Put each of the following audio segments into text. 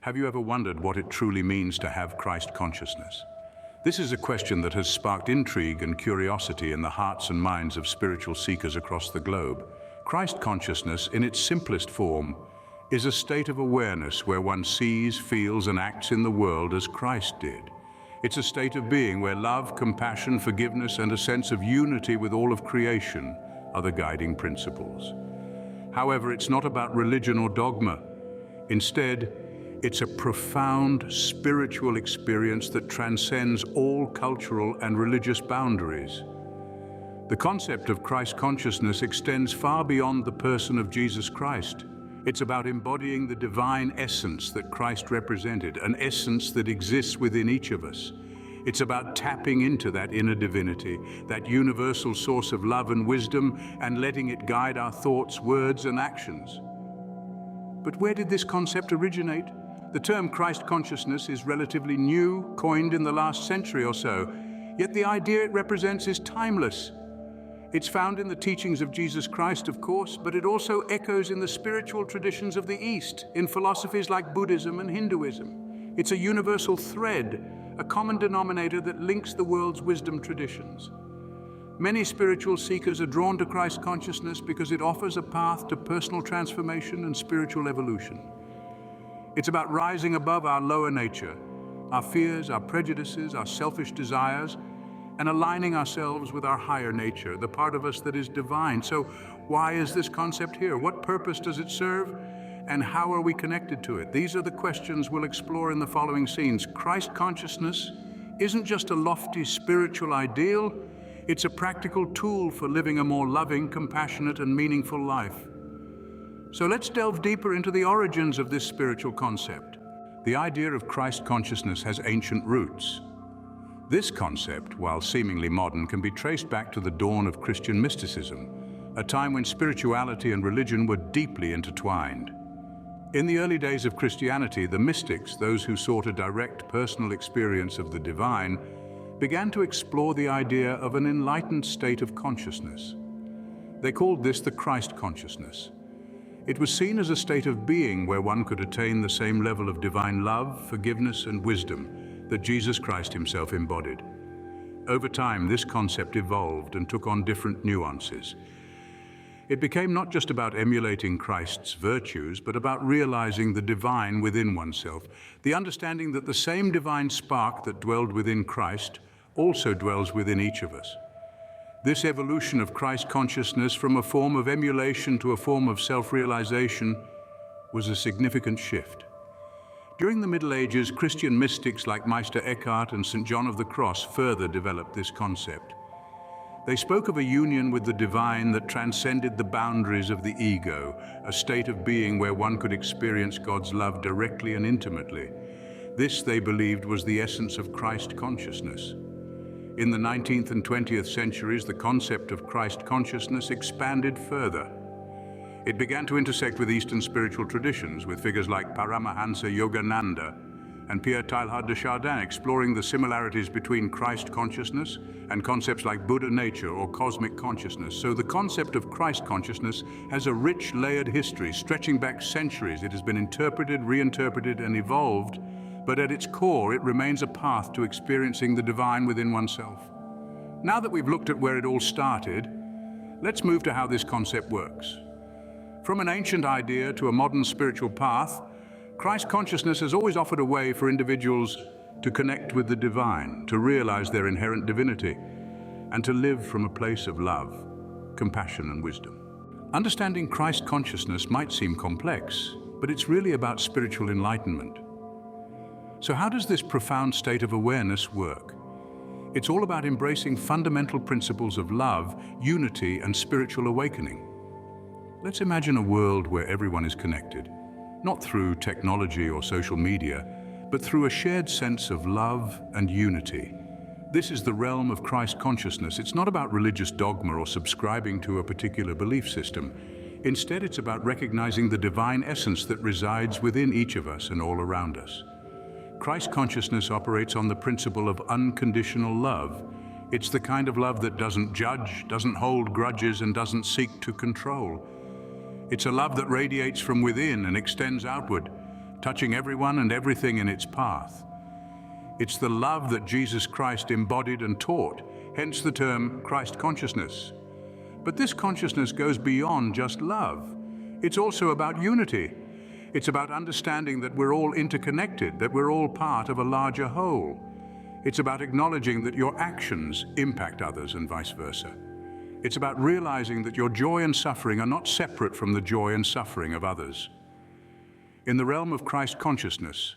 Have you ever wondered what it truly means to have Christ consciousness? This is a question that has sparked intrigue and curiosity in the hearts and minds of spiritual seekers across the globe. Christ consciousness, in its simplest form, is a state of awareness where one sees, feels, and acts in the world as Christ did. It's a state of being where love, compassion, forgiveness, and a sense of unity with all of creation are the guiding principles. However, it's not about religion or dogma. Instead, it's a profound spiritual experience that transcends all cultural and religious boundaries. The concept of Christ consciousness extends far beyond the person of Jesus Christ. It's about embodying the divine essence that Christ represented, an essence that exists within each of us. It's about tapping into that inner divinity, that universal source of love and wisdom, and letting it guide our thoughts, words, and actions. But where did this concept originate? The term Christ consciousness is relatively new, coined in the last century or so, yet the idea it represents is timeless. It's found in the teachings of Jesus Christ, of course, but it also echoes in the spiritual traditions of the East, in philosophies like Buddhism and Hinduism. It's a universal thread, a common denominator that links the world's wisdom traditions. Many spiritual seekers are drawn to Christ consciousness because it offers a path to personal transformation and spiritual evolution. It's about rising above our lower nature, our fears, our prejudices, our selfish desires, and aligning ourselves with our higher nature, the part of us that is divine. So why is this concept here? What purpose does it serve? And how are we connected to it? These are the questions we'll explore in the following scenes. Christ consciousness isn't just a lofty spiritual ideal, it's a practical tool for living a more loving, compassionate, and meaningful life. So let's delve deeper into the origins of this spiritual concept. The idea of Christ consciousness has ancient roots. This concept, while seemingly modern, can be traced back to the dawn of Christian mysticism, a time when spirituality and religion were deeply intertwined. In the early days of Christianity, the mystics, those who sought a direct personal experience of the divine, began to explore the idea of an enlightened state of consciousness. They called this the Christ consciousness. It was seen as a state of being where one could attain the same level of divine love, forgiveness, and wisdom that Jesus Christ himself embodied. Over time, this concept evolved and took on different nuances. It became not just about emulating Christ's virtues, but about realizing the divine within oneself, the understanding that the same divine spark that dwelled within Christ also dwells within each of us. This evolution of Christ consciousness from a form of emulation to a form of self-realization was a significant shift. During the Middle Ages, Christian mystics like Meister Eckhart and St. John of the Cross further developed this concept. They spoke of a union with the divine that transcended the boundaries of the ego, a state of being where one could experience God's love directly and intimately. This, they believed, was the essence of Christ consciousness. In the 19th and 20th centuries, the concept of Christ consciousness expanded further. It began to intersect with Eastern spiritual traditions, with figures like Paramahansa Yogananda and Pierre Teilhard de Chardin exploring the similarities between Christ consciousness and concepts like Buddha nature or cosmic consciousness. So the concept of Christ consciousness has a rich, layered history stretching back centuries. It has been interpreted, reinterpreted, and evolved, but at its core, it remains a path to experiencing the divine within oneself. Now that we've looked at where it all started, let's move to how this concept works. From an ancient idea to a modern spiritual path, Christ consciousness has always offered a way for individuals to connect with the divine, to realize their inherent divinity, and to live from a place of love, compassion, and wisdom. Understanding Christ consciousness might seem complex, but it's really about spiritual enlightenment. So how does this profound state of awareness work? It's all about embracing fundamental principles of love, unity, and spiritual awakening. Let's imagine a world where everyone is connected, not through technology or social media, but through a shared sense of love and unity. This is the realm of Christ consciousness. It's not about religious dogma or subscribing to a particular belief system. Instead, it's about recognizing the divine essence that resides within each of us and all around us. Christ consciousness operates on the principle of unconditional love. It's the kind of love that doesn't judge, doesn't hold grudges, and doesn't seek to control. It's a love that radiates from within and extends outward, touching everyone and everything in its path. It's the love that Jesus Christ embodied and taught, hence the term Christ consciousness. But this consciousness goes beyond just love. It's also about unity. It's about understanding that we're all interconnected, that we're all part of a larger whole. It's about acknowledging that your actions impact others and vice versa. It's about realizing that your joy and suffering are not separate from the joy and suffering of others. In the realm of Christ consciousness,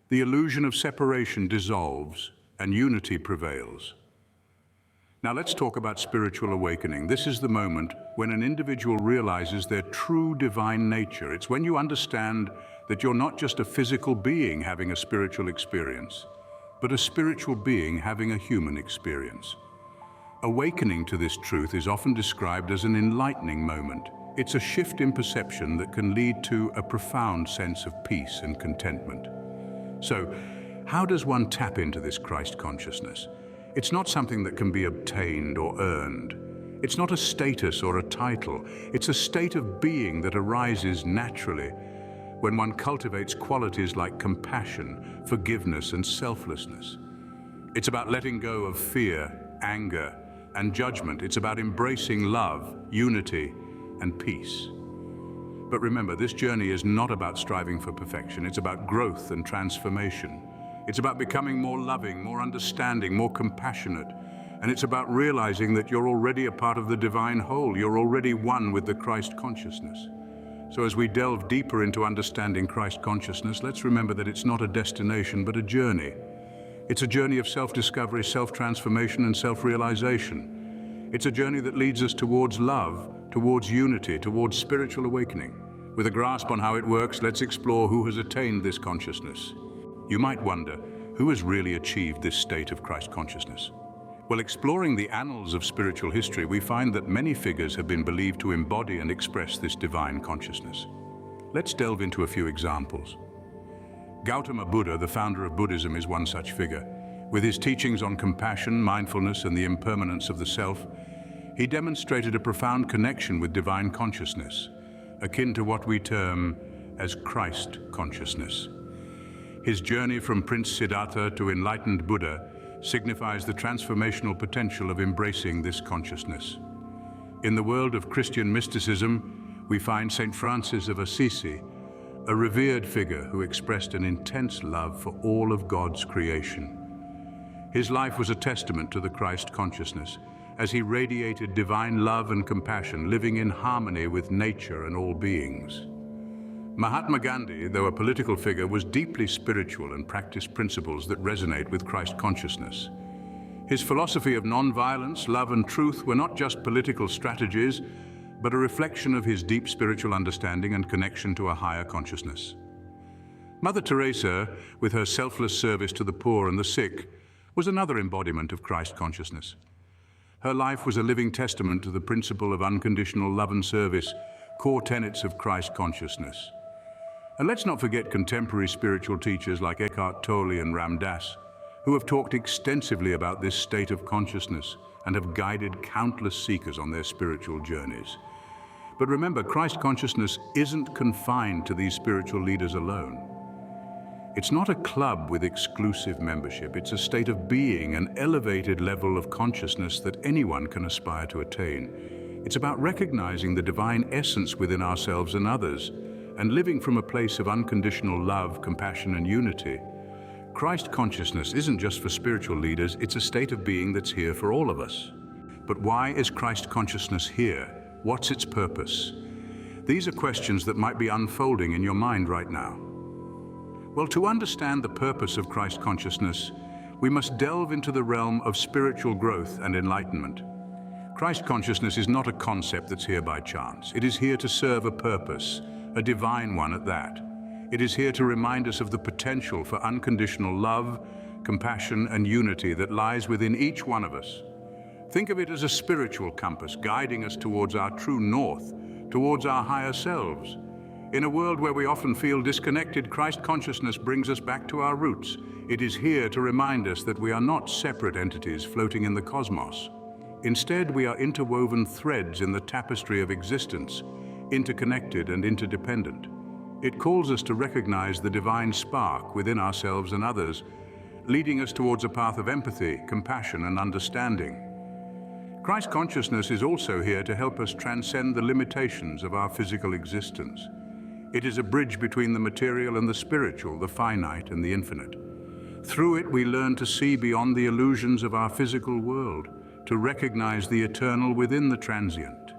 the illusion of separation dissolves and unity prevails. Now let's talk about spiritual awakening. This is the moment when an individual realizes their true divine nature. It's when you understand that you're not just a physical being having a spiritual experience, but a spiritual being having a human experience. Awakening to this truth is often described as an enlightening moment. It's a shift in perception that can lead to a profound sense of peace and contentment. So, how does one tap into this Christ consciousness? It's not something that can be obtained or earned. It's not a status or a title. It's a state of being that arises naturally when one cultivates qualities like compassion, forgiveness, and selflessness. It's about letting go of fear, anger, and judgment. It's about embracing love, unity, and peace. But remember, this journey is not about striving for perfection. It's about growth and transformation. It's about becoming more loving, more understanding, more compassionate. And it's about realizing that you're already a part of the divine whole. You're already one with the Christ consciousness. So as we delve deeper into understanding Christ consciousness, let's remember that it's not a destination, but a journey. It's a journey of self-discovery, self-transformation, and self-realization. It's a journey that leads us towards love, towards unity, towards spiritual awakening. With a grasp on how it works, let's explore who has attained this consciousness. You might wonder, who has really achieved this state of Christ consciousness? Well, exploring the annals of spiritual history, we find that many figures have been believed to embody and express this divine consciousness. Let's delve into a few examples. Gautama Buddha, the founder of Buddhism, is one such figure. With his teachings on compassion, mindfulness, and the impermanence of the self, he demonstrated a profound connection with divine consciousness, akin to what we term as Christ consciousness. His journey from Prince Siddhartha to enlightened Buddha signifies the transformational potential of embracing this consciousness. In the world of Christian mysticism, we find Saint Francis of Assisi, a revered figure who expressed an intense love for all of God's creation. His life was a testament to the Christ consciousness, as he radiated divine love and compassion, living in harmony with nature and all beings. Mahatma Gandhi, though a political figure, was deeply spiritual and practiced principles that resonate with Christ consciousness. His philosophy of non-violence, love, and truth were not just political strategies, but a reflection of his deep spiritual understanding and connection to a higher consciousness. Mother Teresa, with her selfless service to the poor and the sick, was another embodiment of Christ consciousness. Her life was a living testament to the principle of unconditional love and service, core tenets of Christ consciousness. And let's not forget contemporary spiritual teachers like Eckhart Tolle and Ram Dass, who have talked extensively about this state of consciousness and have guided countless seekers on their spiritual journeys. But remember, Christ consciousness isn't confined to these spiritual leaders alone. It's not a club with exclusive membership. It's a state of being, an elevated level of consciousness that anyone can aspire to attain. It's about recognizing the divine essence within ourselves and others, and living from a place of unconditional love, compassion, and unity. Christ consciousness isn't just for spiritual leaders, it's a state of being that's here for all of us. But why is Christ consciousness here? What's its purpose? These are questions that might be unfolding in your mind right now. Well, to understand the purpose of Christ consciousness, we must delve into the realm of spiritual growth and enlightenment. Christ consciousness is not a concept that's here by chance. It is here to serve a purpose, a divine one at that. It is here to remind us of the potential for unconditional love, compassion, and unity that lies within each one of us. Think of it as a spiritual compass guiding us towards our true north, towards our higher selves. In a world where we often feel disconnected, Christ consciousness brings us back to our roots. It is here to remind us that we are not separate entities floating in the cosmos. Instead, we are interwoven threads in the tapestry of existence, interconnected and interdependent. It calls us to recognize the divine spark within ourselves and others, leading us towards a path of empathy, compassion, and understanding. Christ consciousness is also here to help us transcend the limitations of our physical existence. It is a bridge between the material and the spiritual, the finite and the infinite. Through it, we learn to see beyond the illusions of our physical world, to recognize the eternal within the transient.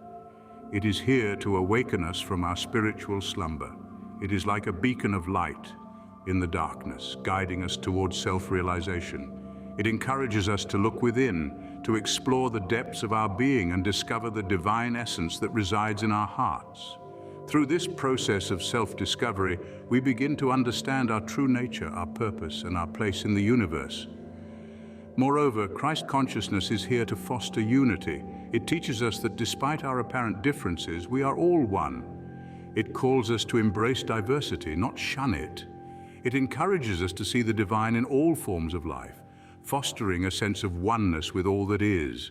It is here to awaken us from our spiritual slumber. It is like a beacon of light in the darkness, guiding us towards self-realization. It encourages us to look within, to explore the depths of our being and discover the divine essence that resides in our hearts. Through this process of self-discovery, we begin to understand our true nature, our purpose, and our place in the universe. Moreover, Christ consciousness is here to foster unity. It teaches us that despite our apparent differences, we are all one. It calls us to embrace diversity, not shun it. It encourages us to see the divine in all forms of life, fostering a sense of oneness with all that is.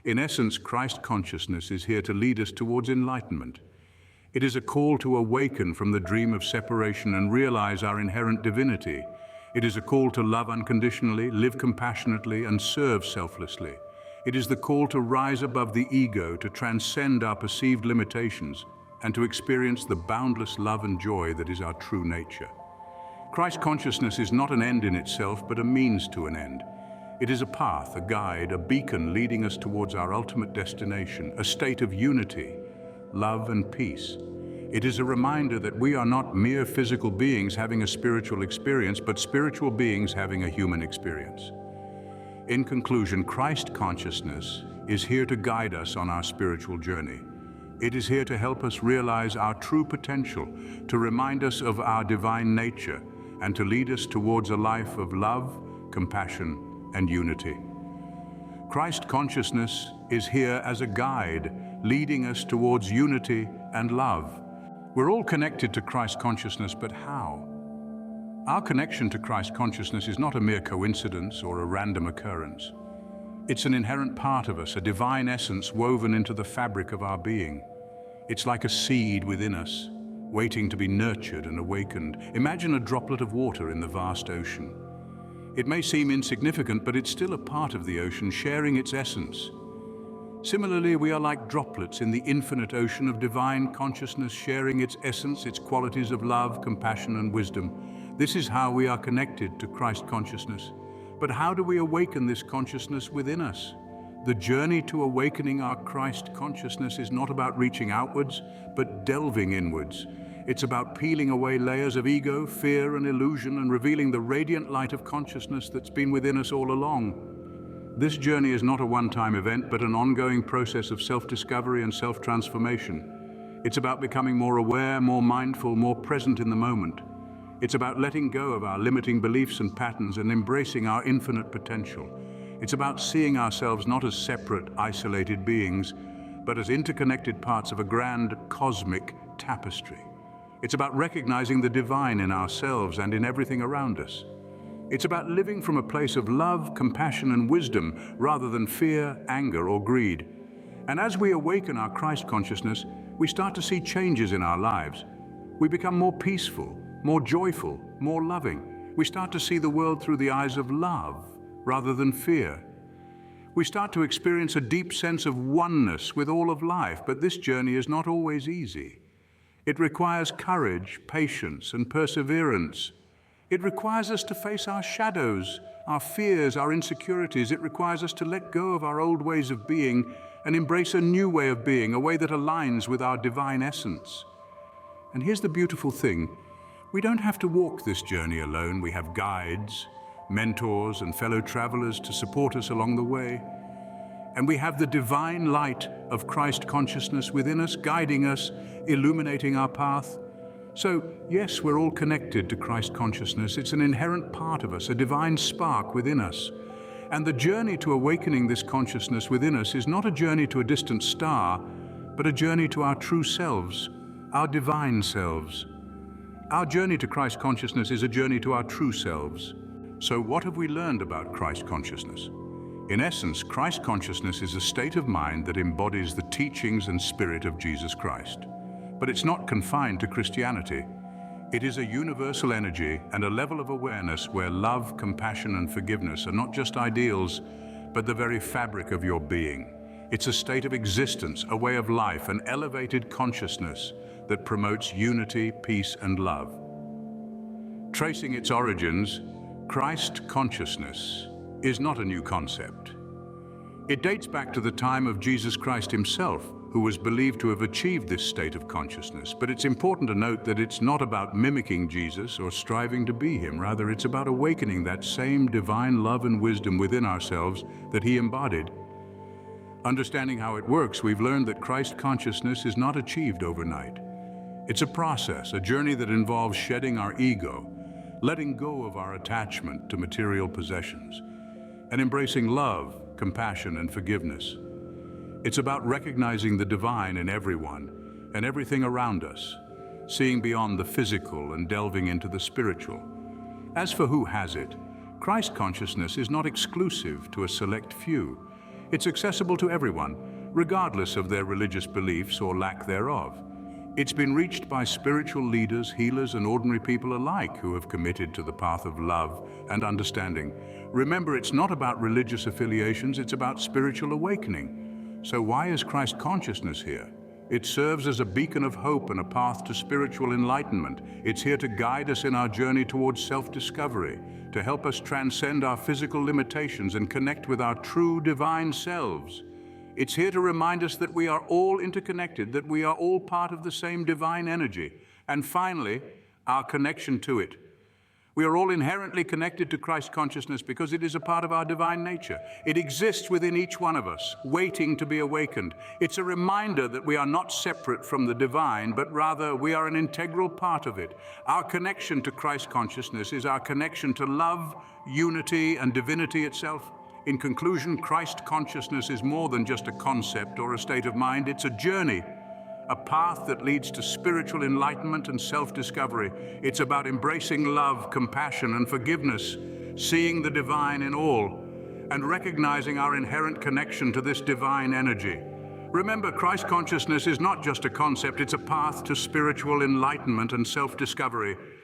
In essence, Christ consciousness is here to lead us towards enlightenment. It is a call to awaken from the dream of separation and realize our inherent divinity. It is a call to love unconditionally, live compassionately, and serve selflessly. It is the call to rise above the ego, to transcend our perceived limitations, and to experience the boundless love and joy that is our true nature. Christ consciousness is not an end in itself, but a means to an end. It is a path, a guide, a beacon leading us towards our ultimate destination, a state of unity, love, and peace. It is a reminder that we are not mere physical beings having a spiritual experience, but spiritual beings having a human experience. In conclusion, Christ consciousness is here to guide us on our spiritual journey. It is here to help us realize our true potential, to remind us of our divine nature, and to lead us towards a life of love, compassion, and unity. Christ consciousness is here as a guide, leading us towards unity and love. We're all connected to Christ consciousness, but how? Our connection to Christ consciousness is not a mere coincidence or a random occurrence. It's an inherent part of us, a divine essence woven into the fabric of our being. It's like a seed within us, waiting to be nurtured and awakened. Imagine a droplet of water in the vast ocean. It may seem insignificant, but it's still a part of the ocean, sharing its essence. Similarly, we are like droplets in the infinite ocean of divine consciousness, sharing its essence, its qualities of love, compassion, and wisdom. This is how we are connected to Christ consciousness. But how do we awaken this consciousness within us? The journey to awakening our Christ consciousness is not about reaching outwards, but delving inwards. It's about peeling away layers of ego, fear, and illusion, and revealing the radiant light of consciousness that's been within us all along. This journey is not a one-time event, but an ongoing process of self-discovery and self-transformation. It's about becoming more aware, more mindful, more present in the moment. It's about letting go of our limiting beliefs and patterns and embracing our infinite potential. It's about seeing ourselves not as separate, isolated beings, but as interconnected parts of a grand cosmic tapestry. It's about recognizing the divine in ourselves and in everything around us. It's about living from a place of love, compassion, and wisdom rather than fear, anger, or greed. And as we awaken our Christ consciousness, we start to see changes in our lives. We become more peaceful, more joyful, more loving. We start to see the world through the eyes of love rather than fear. We start to experience a deep sense of oneness with all of life, but this journey is not always easy. It requires courage, patience, and perseverance. It requires us to face our shadows, our fears, our insecurities. It requires us to let go of our old ways of being and embrace a new way of being, a way that aligns with our divine essence. And here's the beautiful thing. We don't have to walk this journey alone. We have guides, mentors, and fellow travelers to support us along the way. And we have the divine light of Christ consciousness within us, guiding us, illuminating our path. So, yes, we're all connected to Christ consciousness. It's an inherent part of us, a divine spark within us. And the journey to awakening this consciousness within us is not a journey to a distant star, but a journey to our true selves, our divine selves. Our journey to Christ consciousness is a journey to our true selves. So what have we learned about Christ consciousness? In essence, Christ consciousness is a state of mind that embodies the teachings and spirit of Jesus Christ. But it's not confined to Christianity. It is a universal energy and a level of awareness where love, compassion, and forgiveness are not just ideals, but the very fabric of your being. It's a state of existence, a way of life, an elevated consciousness that promotes unity, peace, and love. Tracing its origins, Christ consciousness is not a new concept. It dates back to the time of Jesus Christ himself, who was believed to have achieved this state of consciousness. But it's important to note that it's not about mimicking Jesus or striving to be him. Rather, it's about awakening that same divine love and wisdom within ourselves that he embodied. Understanding how it works, we've learned that Christ consciousness is not achieved overnight. It's a process, a journey that involves shedding our ego, letting go of our attachment to material possessions, and embracing love, compassion, and forgiveness. It's about recognizing the divine in everyone and everything around us, seeing beyond the physical and delving into the spiritual. As for who has it, Christ consciousness is not exclusive to a select few. It's accessible to everyone, regardless of their religious beliefs or lack thereof. It's been reached by spiritual leaders, healers, and ordinary people alike who have committed to the path of love and understanding. Remember, it's not about religious affiliations, it's about spiritual awakening. So why is Christ consciousness here? It serves as a beacon of hope and a path to spiritual enlightenment. It's here to guide us in our journey towards self-discovery, to help us transcend our physical limitations and connect with our true divine selves. It's here to remind us that we are all interconnected, that we are all part of the same divine energy. And finally, our connection to it. We are all inherently connected to Christ consciousness because it is a part of our divine nature. It exists within each one of us, waiting to be awakened. It's a reminder that we are not separate from the divine, but rather we are an integral part of it. Our connection to Christ consciousness is our connection to love, unity, and divinity itself. In conclusion, Christ consciousness is more than just a concept or a state of mind. It's a journey, a path that leads to spiritual enlightenment and self-discovery. It's about embracing love, compassion, and forgiveness, seeing the divine in all, and recognizing our inherent connection to this divine energy. Remember, Christ consciousness is not just a concept, it's a path to spiritual enlightenment and self-discovery.